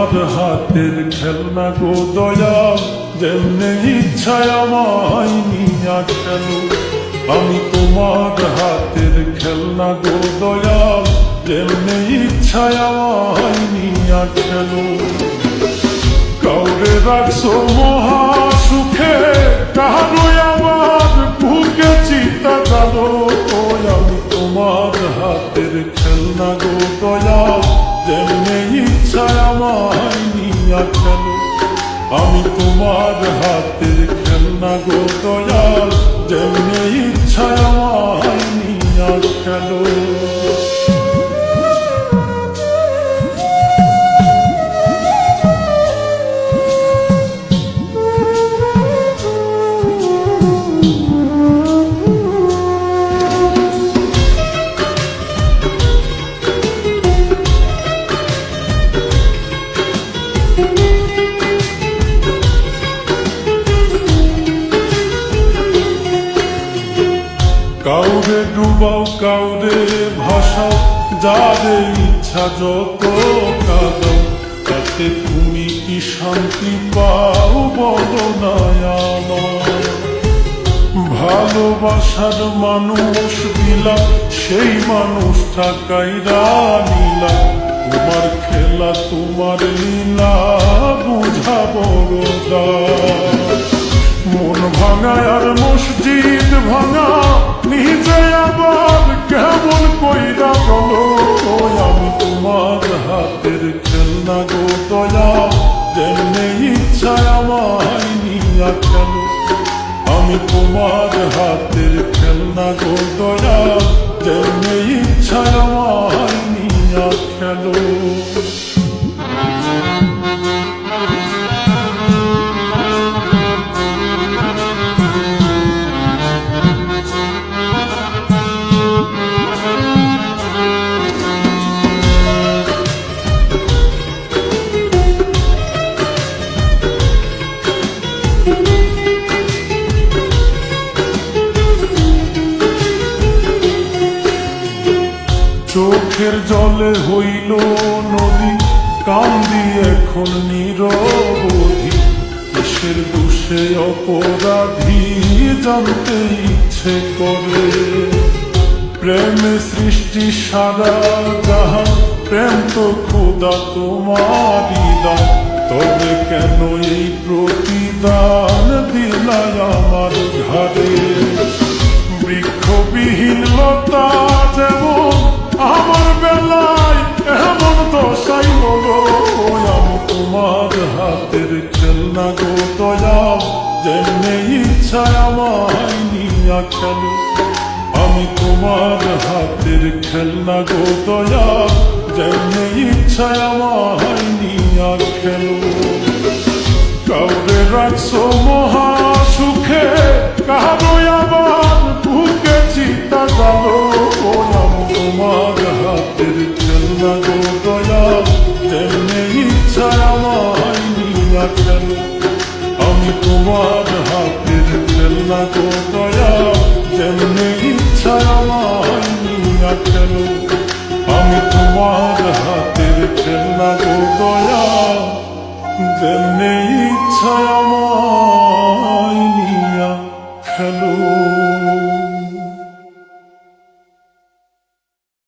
তোমার হাতের খেলনা গো দয়াল, যেমনে ইচ্ছায় আমায় নিয়া খেলো। আমি তোমার হাতের খেলনা গো দয়াল, যেমনে ইচ্ছায় আমায় নিয়া খেলো। কাউরে রাখছো মহা সুখে, কারোই আমার বুকে চিতা গেলো। আমি তোমার হাতের খেলনা গো দয়াল, যেমনে ইচ্ছায় আমায় নিয়া খেলো। আমি তোমার হাতের খেলনা গো দয়াল, যেমনে ইচ্ছায় আমায় নিয়া খেলো। কাউরে ডুবাও কাউরে ভাসাও, যারে ইচ্ছা যত কাঁদাও, তাতে তুমি কি শান্তি পাও বলো না আমার। ভালোবাসার মানুষ দিলাম, সেই মানুষটা কাইরা নিলাম। তোমার খেলা তোমার লীলা বুঝা বড় দায়। মন ভাঙা আর মসজিদ ভাঙা, নিজে আবার কেমন কইরা বলো। আমি তোমার হাতের খেলনা গো দয়াল, যেমনে ইচ্ছায় আমায় নিয়া খেলো। আমি তোমার হাতের খেলনা গো দয়াল, যেমনে ইচ্ছায় আমায় নিয়া খেলো। চোখের জলে হইল নদী, কান্দি এখন নিরবধি। কিসের দোষে অপরাধী জানতে ইচ্ছে করে। প্রেমে সৃষ্টি সারা জাহান, প্রেম তো খোদা তোমারই দান। তবে কেন এই প্রতিদান দিলাই আমার ঘাড়ে। বৃক্ষবিহীন লতা যেমন আমার বেলায় এমন দশাই হলো। আমি তোমার হাতের খেলনা গো দয়াল, যেমনে ইচ্ছায় আমায় নিয়া খেলো। আমি তোমার হাতের খেলনা গো দয়াল, যেমনে ইচ্ছায় আমায় নিয়া খেলো। কাউরে রাখছো মহা সুখে, কারোই আবার বুকে চিতা গেলো। আমি তোমার হাতের খেলনা গো দয়াল, যেমনে ইচ্ছায় আমায় নিয়া খেলো। আমি তোমার হাতের খেলনা গো